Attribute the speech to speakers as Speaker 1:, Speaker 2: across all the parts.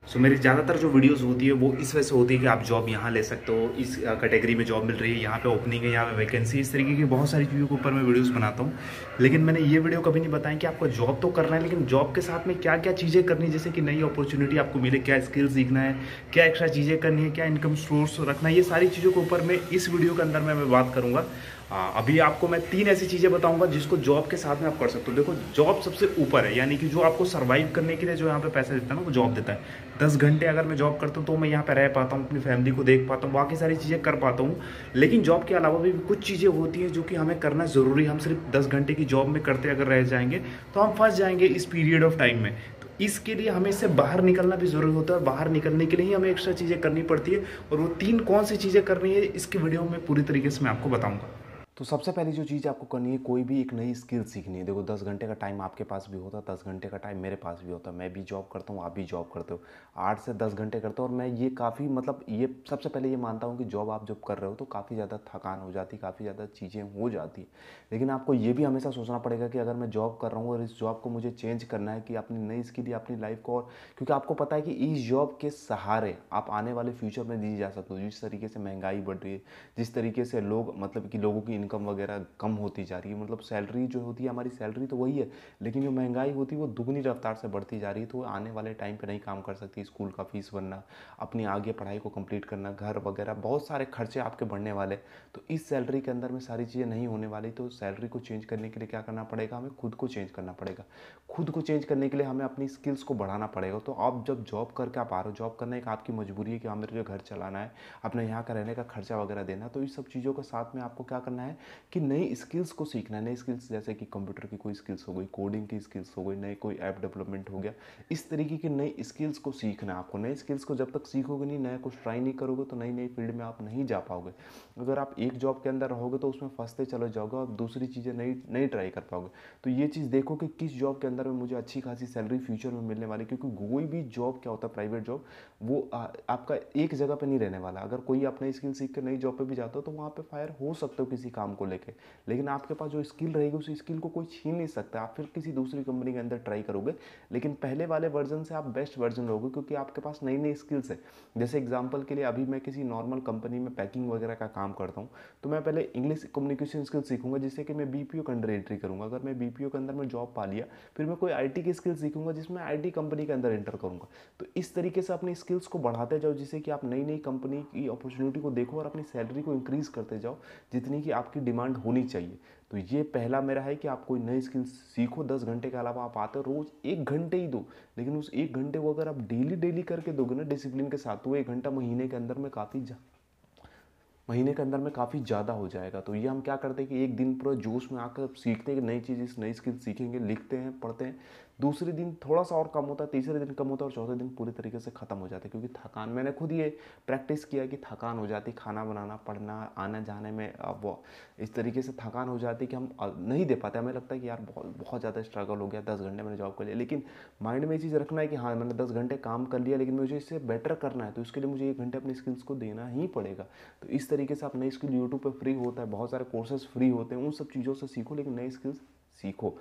Speaker 1: मेरी ज़्यादातर जो वीडियोस होती है वो इस वजह से होती है कि आप जॉब यहाँ ले सकते हो, इस कैटेगरी में जॉब मिल रही है, यहाँ पे ओपनिंग है, यहाँ पे वैकेंसी, इस तरीके की बहुत सारी चीज़ों के ऊपर मैं वीडियोस बनाता हूँ। लेकिन मैंने ये वीडियो कभी नहीं बताया कि आपको जॉब तो करना है, लेकिन जॉब के साथ में क्या क्या चीज़ें करनी है, जैसे कि नई अपॉर्चुनिटी आपको मिले, क्या स्किल सीखना है, क्या एक्स्ट्रा चीज़ें करनी है, क्या इनकम सोर्स रखना है, ये सारी चीज़ों के ऊपर मैं इस वीडियो के अंदर मैं बात करूँगा। अभी आपको मैं 3 ऐसी चीज़ें बताऊंगा जिसको जॉब के साथ में आप कर सकते हो। देखो, जॉब सबसे ऊपर है, यानी कि जो आपको सर्वाइव करने के लिए जो यहाँ पे पैसा देता है ना, वो जॉब देता है। 10 घंटे अगर मैं जॉब करता हूँ तो मैं यहाँ पे रह पाता हूँ, अपनी फैमिली को देख पाता हूँ, बाकी सारी चीज़ें कर पाता हूँ। लेकिन जॉब के अलावा भी कुछ चीज़ें होती हैं जो कि हमें करना ज़रूरी है। हम सिर्फ 10 घंटे की जॉब में करते अगर रह जाएंगे तो हम फंस जाएंगे इस पीरियड ऑफ टाइम में। तो इसके लिए हमें इससे बाहर निकलना भी ज़रूरी होता है, और बाहर निकलने के लिए ही हमें एक्स्ट्रा चीज़ें करनी पड़ती है। और वो 3 कौन सी चीज़ें करनी है, इसकी वीडियो में पूरी तरीके से मैं आपको बताऊँगा।
Speaker 2: तो सबसे पहली जो चीज़ आपको करनी है, कोई भी एक नई स्किल सीखनी है। देखो, 10 घंटे का टाइम आपके पास भी होता है, 10 घंटे का टाइम मेरे पास भी होता है। मैं भी जॉब करता हूँ, आप भी जॉब करते हो, 8 से 10 घंटे करते हो। और मैं ये काफ़ी मतलब ये सबसे पहले ये मानता हूँ कि जॉब आप जब कर रहे हो तो काफ़ी ज़्यादा थकान हो जाती है, काफ़ी ज़्यादा चीज़ें हो जाती है। लेकिन आपको ये भी हमेशा सोचना पड़ेगा कि अगर मैं जॉब कर रहा हूँ और इस जॉब को मुझे चेंज करना है, कि अपनी नई स्किल या अपनी लाइफ को, और क्योंकि आपको पता है कि इस जॉब के सहारे आप आने वाले फ्यूचर में जी जा सकते हो। जिस तरीके से महंगाई बढ़ रही है, जिस तरीके से लोग मतलब कि लोगों की इनकम वगैरह कम होती जा रही है, मतलब सैलरी जो होती है, हमारी सैलरी तो वही है, लेकिन जो महंगाई होती है वो दुगनी रफ्तार से बढ़ती जा रही है। तो आने वाले टाइम पे नहीं काम कर सकती। स्कूल का फीस भरना, अपनी आगे पढ़ाई को कंप्लीट करना, घर वगैरह, बहुत सारे खर्चे आपके बढ़ने वाले। तो इस सैलरी के अंदर में सारी चीज़ें नहीं होने वाली। तो सैलरी को चेंज करने के लिए क्या करना पड़ेगा, हमें खुद को चेंज करना पड़ेगा। खुद को चेंज करने के लिए हमें अपनी स्किल्स को बढ़ाना पड़ेगा। तो आप जब जॉब करके आप आ रहे हो, जॉब करना एक आपकी मजबूरी है कि हाँ, मेरे जो घर चलाना है, अपने यहाँ का रहने का खर्चा वगैरह देना। तो इस सब चीज़ों के साथ में आपको क्या करना है कि नई स्किल्स को सीखना है। नई स्किल्स जैसे कि कंप्यूटर की कोई स्किल्स हो गई, कोडिंग की स्किल्स हो गई, नई कोई ऐप डेवलपमेंट हो गया। इस तरीके की नई स्किल्स को सीखना है आपको। नई स्किल्स को जब तक सीखोगे नहीं, नया कुछ ट्राई नहीं करोगे, तो नई नई फील्ड में आप नहीं जा पाओगे। अगर आप एक जॉब के अंदर रहोगे तो उसमें फंसते चले जाओगे और दूसरी चीज़ें नई नहीं ट्राई कर पाओगे। तो ये चीज़ देखो कि किस जॉब के अंदर में मुझे अच्छी खासी सैलरी फ्यूचर में मिलने वाली, क्योंकि कोई भी जॉब क्या होता है, प्राइवेट जॉब, वो आपका एक जगह पे नहीं रहने वाला। अगर कोई अपना स्किल सीख कर नई जॉब पे भी जाता हो तो वहाँ पे फायर हो सकते हो किसी काम को लेके, लेकिन आपके पास जो स्किल रहेगी उस स्किल को कोई छीन नहीं सकता। आप फिर किसी दूसरी कंपनी के अंदर ट्राई करोगे, लेकिन पहले वाले वर्जन से आप बेस्ट वर्जन रहोगे, क्योंकि आपके पास नई नई स्किल्स है। जैसे एग्जांपल के लिए, अभी मैं किसी नॉर्मल कंपनी में पैकिंग वगैरह का काम करता हूँ, तो मैं पहले इंग्लिश कम्युनिकेशन स्किल सीखूंगा, जिससे कि मैं बीपीओ के अंदर एंट्री करूँगा। अगर मैं बीपीओ के अंदर में जॉब पा लिया, फिर मैं कोई आईटी की स्किल सीखूंगा जिसमें आईटी कंपनी के अंदर एंटर करूँगा। तो इस तरीके से अपनी स्किल्स को बढ़ाते जाओ, जिससे कि आप नई नई कंपनी की अपॉर्चुनिटी को देखो और अपनी सैलरी को इंक्रीज़ करते जाओ, जितनी कि आपकी डिमांड होनी चाहिए। तो ये पहला मेरा है कि आप कोई नई स्किल्स सीखो। 10 घंटे के अलावा आप आते हो, रोज़ 1 घंटे ही दो, लेकिन उस 1 घंटे को अगर आप डेली डेली करके दोगे ना डिसिप्लिन के साथ, तो 1 घंटा महीने के अंदर में काफ़ी ज़्यादा हो जाएगा। तो ये हम क्या करते हैं कि एक दिन पूरा जोश में आकर सीखते हैं कि नई चीज़, इस नई स्किल सीखेंगे, लिखते हैं, पढ़ते हैं। दूसरे दिन थोड़ा सा और कम होता है, तीसरे दिन कम होता है, और चौथे दिन पूरी तरीके से ख़त्म हो जाता है, क्योंकि थकान, मैंने खुद ये प्रैक्टिस किया कि थकान हो जाती, खाना बनाना, पढ़ना, आना जाने में वो इस तरीके से थकान हो जाती कि हम नहीं दे पाते। हमें लगता है कि यार बहुत बहुत ज़्यादा स्ट्रगल हो गया, 10 घंटे मैंने जॉब कर लिया, लेकिन माइंड में ये चीज़ रखना है कि हाँ, मैंने 10 घंटे काम कर लिया, लेकिन मुझे इससे बेटर करना है, तो इसके लिए मुझे 1 घंटे अपनी स्किल्स को देना ही पड़ेगा। तो इस तरीके से आप नई स्किल यूट्यूब पर फ्री होता है, बहुत सारे कोर्सेज फ्री होते हैं, उन सब चीज़ों से सीखो, लेकिन नई स्किल्स सीखो।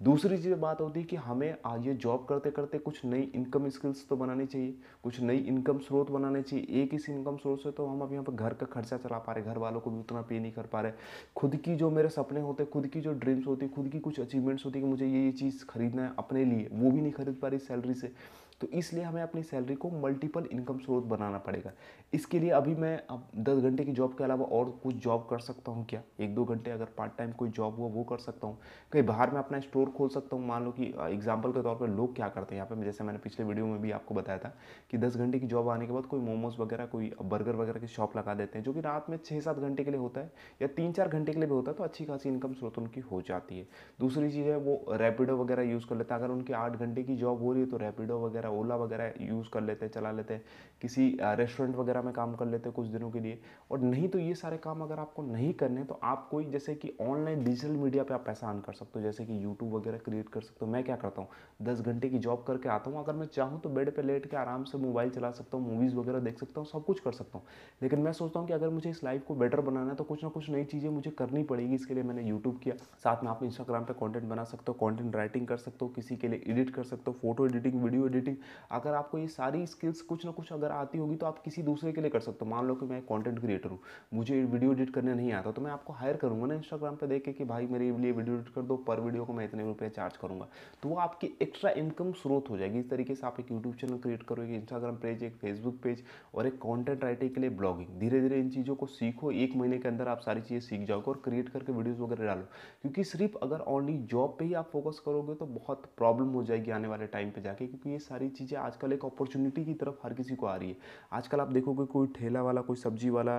Speaker 2: दूसरी चीज़ बात होती है कि हमें ये जॉब करते करते कुछ नई इनकम स्किल्स तो बनानी चाहिए, कुछ नई इनकम स्रोत बनाने चाहिए। एक इस इनकम स्रोत से तो हम अब यहाँ पर घर का खर्चा चला पा रहे, घर वालों को भी उतना पे नहीं कर पा रहे। खुद की जो मेरे सपने होते, खुद की जो ड्रीम्स होती, खुद की कुछ अचीवमेंट्स होती कि मुझे ये चीज़ खरीदना है अपने लिए, वो भी नहीं खरीद पा रही सैलरी से। तो इसलिए हमें अपनी सैलरी को मल्टीपल इनकम स्रोत बनाना पड़ेगा। इसके लिए अभी मैं अब 10 घंटे की जॉब के अलावा और कुछ जॉब कर सकता हूँ क्या, 1-2 घंटे अगर पार्ट टाइम कोई जॉब हो वो कर सकता हूँ। कहीं बाहर में अपना स्टोर खोल सकता हूँ। मान लो कि एग्जांपल के तौर पर लोग क्या करते हैं यहाँ पे, जैसे मैंने पिछले वीडियो में भी आपको बताया था कि 10 घंटे की जॉब आने के बाद कोई मोमोज वगैरह, कोई बर्गर वगैरह की शॉप लगा देते हैं, जो कि रात में 6-7 घंटे के लिए होता है, या 3-4 घंटे के लिए भी होता है, तो अच्छी खासी इनकम स्रोत उनकी हो जाती है। दूसरी चीज़ है, वो रैपिडो वगैरह यूज़ कर लेते हैं। अगर उनकी 8 घंटे की जॉब हो रही है तो रैपिडो वगैरह, ओला वगैरह यूज़ कर लेते हैं, चला लेते हैं, किसी रेस्टोरेंट वगैरह में काम कर लेते हैं कुछ दिनों के लिए। और नहीं तो ये सारे काम अगर आपको नहीं करने, तो आप कोई जैसे कि ऑनलाइन डिजिटल मीडिया पे आप पैसा अर्न कर सकते हो, जैसे कि यूट्यूब वगैरह क्रिएट कर सकते हो। मैं क्या करता हूँ, 10 घंटे की जॉब करके आता हूँ, अगर मैं चाहूँ तो बेड पे लेट के आराम से मोबाइल चला सकता हूँ, मूवीज़ वगैरह देख सकता हूँ, सब कुछ कर सकता हूँ। लेकिन मैं सोचता हूँ कि अगर मुझे इस लाइफ को बेटर बनाना है तो कुछ ना कुछ नई चीज़ें मुझे करनी पड़ेगी। इसके लिए मैंने यूट्यूब किया, साथ में आप इंस्टाग्राम पे कंटेंट बना सकते हो, कंटेंट राइटिंग कर सकते हो, किसी के लिए एडिट कर सकते हो, photo editing, video editing, editing, अगर आपको ये सारी स्किल्स कुछ ना कुछ अगर आती होगी तो आप किसी दूसरे के लिए कर सकते हो। मान लो कि मैं कंटेंट क्रिएटर हूँ, मुझे वीडियो एडिट करने नहीं आता, तो मैं आपको हायर करूँगा ना इंस्टाग्राम पे देख के कि भाई मेरे लिए वीडियो एडिट कर दो, पर वीडियो को मैं इतने रुपये चार्ज करूँगा, तो वो आपकी एक्स्ट्रा इनकम स्रोत हो जाएगी। इस तरीके से आप एक यूट्यूब चैनल क्रिएट करोगे, इंस्टाग्राम पेज, एक फेसबुक पेज और एक कॉन्टेंट राइटिंग के लिए ब्लॉगिंग। धीरे धीरे इन चीज़ों को सीखो, 1 महीने के अंदर आप सारी चीज़ें सीख जाओगे और क्रिएट करके वीडियोज़ वगैरह डालो। क्योंकि सिर्फ अगर ओनली जॉब पे ही आप फोकस करोगे तो बहुत प्रॉब्लम हो जाएगी आने वाले टाइम पे जाके, क्योंकि ये सारी चीज़ें आजकल एक अपॉर्चुनिटी की तरफ हर किसी को आ रही है। आजकल आप देखोगे कोई ठेला वाला, कोई सब्जी वाला,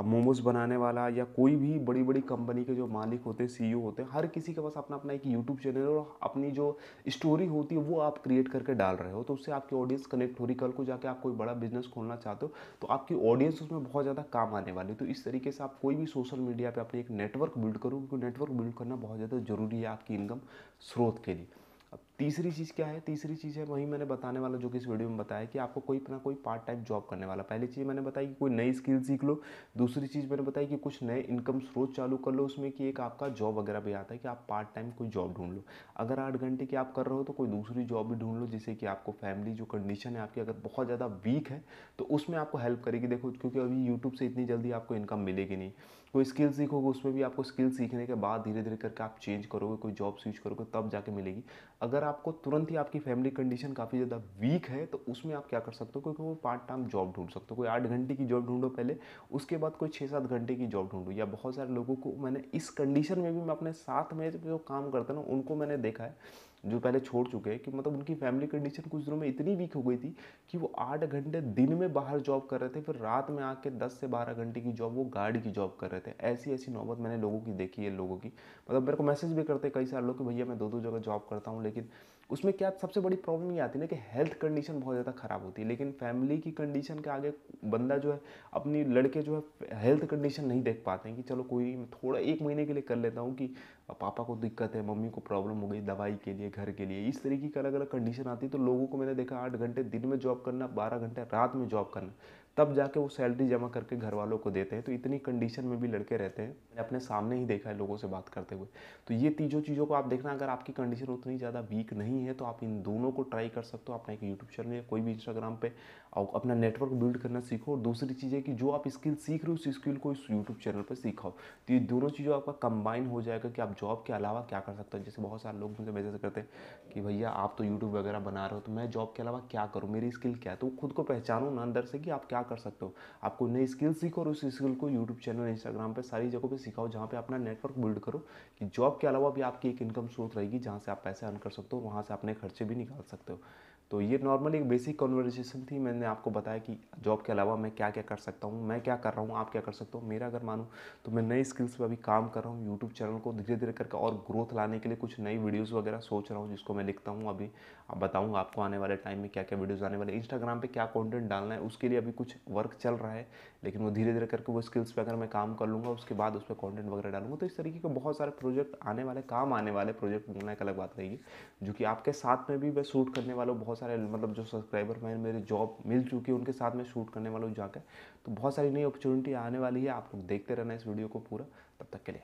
Speaker 2: मोमोज बनाने वाला, या कोई भी बड़ी बड़ी कंपनी के जो मालिक होते हैं, सीईओ होते हैं, हर किसी के पास अपना अपना एक यूट्यूब चैनल और अपनी जो स्टोरी होती है वो आप क्रिएट करके डाल रहे हो, तो उससे आपकी ऑडियंस कनेक्ट हो रही। कल को जाके आप कोई बड़ा बिजनेस खोलना चाहते हो तो आपकी ऑडियंस उसमें बहुत ज़्यादा काम आने वाली है। तो इस तरीके से आप कोई भी सोशल मीडिया पे अपने एक नेटवर्क बिल्ड करो, क्योंकि नेटवर्क बिल्ड करना बहुत ज़्यादा ज़रूरी है आपकी इनकम स्रोत के लिए। अब तीसरी चीज़ क्या है? तीसरी चीज़ है वही मैंने बताने वाला जो कि इस वीडियो में बताया कि आपको कोई ना कोई पार्ट टाइम जॉब करने वाला। पहली चीज़ मैंने बताई कि कोई नई स्किल सीख लो। दूसरी चीज़ मैंने बताई कि कुछ नए इनकम स्रोत चालू कर लो, उसमें कि एक आपका जॉब वगैरह भी आता है कि आप पार्ट टाइम कोई जॉब ढूंढ लो। अगर 8 घंटे की आप कर रहे हो तो कोई दूसरी जॉब भी ढूंढ लो, जिससे कि आपको फैमिली जो कंडीशन है आपकी अगर बहुत ज़्यादा वीक है तो उसमें आपको हेल्प करेगी। देखो, क्योंकि अभी यूट्यूब से इतनी जल्दी आपको इनकम मिलेगी नहीं। कोई स्किल सीखोगे उसमें भी आपको स्किल सीखने के बाद धीरे धीरे करके आप चेंज करोगे, कोई जॉब स्विच करोगे तब जाके मिलेगी। अगर आपको तुरंत ही आपकी फैमिली कंडीशन काफ़ी ज़्यादा वीक है तो उसमें आप क्या कर सकते हो, क्योंकि वो पार्ट टाइम जॉब ढूंढ सकते हो। कोई 8 घंटे की जॉब ढूंढो पहले, उसके बाद कोई 6-7 घंटे की जॉब ढूंढो। या बहुत सारे लोगों को मैंने इस कंडीशन में भी, मैं अपने साथ में जो काम करते हैं ना उनको मैंने देखा है जो पहले छोड़ चुके हैं, कि मतलब उनकी फैमिली कंडीशन कुछ दिनों में इतनी वीक हो गई थी कि वो 8 घंटे दिन में बाहर जॉब कर रहे थे, फिर रात में आके 10 से 12 घंटे की जॉब वो गाड़ी की जॉब कर रहे थे। ऐसी ऐसी नौबत मैंने लोगों की देखी है। लोगों की मतलब मेरे को मैसेज भी करते कई सारे लोग कि भैया मैं 2-2 जगह जॉब करता हूँ, लेकिन उसमें क्या सबसे बड़ी प्रॉब्लम ये आती है ना कि हेल्थ कंडीशन बहुत ज़्यादा ख़राब होती है। लेकिन फैमिली की कंडीशन के आगे बंदा जो है, अपनी लड़के जो है हेल्थ कंडीशन नहीं देख पाते हैं कि चलो कोई थोड़ा 1 महीने के लिए कर लेता हूँ कि पापा को दिक्कत है, मम्मी को प्रॉब्लम हो गई दवाई के लिए, घर के लिए, इस तरीके की अलग अलग कंडीशन आती है। तो लोगों को मैंने देखा 8 घंटे दिन में जॉब करना, 12 घंटे रात में जॉब करना, तब जाके वो सैलरी जमा करके घर वालों को देते हैं। तो इतनी कंडीशन में भी लड़के रहते हैं, मैंने अपने सामने ही देखा है लोगों से बात करते हुए। तो ये तीनों चीज़ों को आप देखना, अगर आपकी कंडीशन उतनी ज़्यादा वीक नहीं है तो आप इन दोनों को ट्राई कर सकते हो। अपना एक यूट्यूब चैनल या कोई भी इंस्टाग्राम पे और अपना नेटवर्क बिल्ड करना सीखो। और दूसरी चीज़ है कि जो आप स्किल सीख रहे हो उस स्किल को इस यूट्यूब चैनल पर सीखाओ। तो ये दोनों चीज़ों आपका कंबाइन हो जाएगा कि आप जॉब के अलावा क्या कर सकते हो। जैसे बहुत सारे लोग मुझे मैसेज करते हैं कि भैया आप तो यूट्यूब वगैरह बना रहे हो, तो मैं जॉब के अलावा क्या करूँ, मेरी स्किल क्या है। तो खुद को पहचानो ना अंदर से कि आप क्या कर सकते हो। आपको नई स्किल सीखो और उस स्किल को यूट्यूब चैनल, इंस्टाग्राम पे सारी जगहों पे सिखाओ, जहाँ पे अपना नेटवर्क बिल्ड करो कि जॉब के अलावा भी आपकी एक इनकम स्रोत रहेगी जहाँ से आप पैसे अर्न कर सकते हो, वहाँ से अपने खर्चे भी निकाल सकते हो। तो ये नॉर्मली एक बेसिक कन्वर्सेशन थी। मैंने आपको बताया कि जॉब के अलावा मैं क्या क्या कर सकता हूँ, मैं क्या कर रहा हूँ, आप क्या कर सकते हो। मेरा अगर मानो तो मैं नई स्किल्स पे अभी काम कर रहा हूँ। यूट्यूब चैनल को धीरे धीरे करके और ग्रोथ लाने के लिए कुछ नई वीडियोस वगैरह सोच रहा हूँ, जिसको मैं लिखता हूँ अभी। अब बताऊँगा आपको आने वाले टाइम में क्या क्या वीडियोज़ आने वाले। इंस्टाग्राम पर क्या कॉन्टेंट डालना है उसके लिए अभी कुछ वर्क चल रहा है, लेकिन वो धीरे धीरे करके वो स्किल्स पे अगर मैं काम कर लूँगा उसके बाद उस पर कॉन्टेंट वगैरह डालूंगा। तो इस तरीके के बहुत सारे प्रोजेक्ट आने वाले, काम आने वाले प्रोजेक्ट बोलना एक अलग बात रहेगी, जो कि आपके साथ में भी मैं शूट करने वाला हूँ। बहुत सारे मतलब जो सब्सक्राइबर मैंने मेरे जॉब मिल चुकी है उनके साथ में शूट करने वाला हूँ जाकर। तो बहुत सारी नई अपॉर्चुनिटी आने वाली है। आप लोग देखते रहना इस वीडियो को पूरा। तब तक के लिए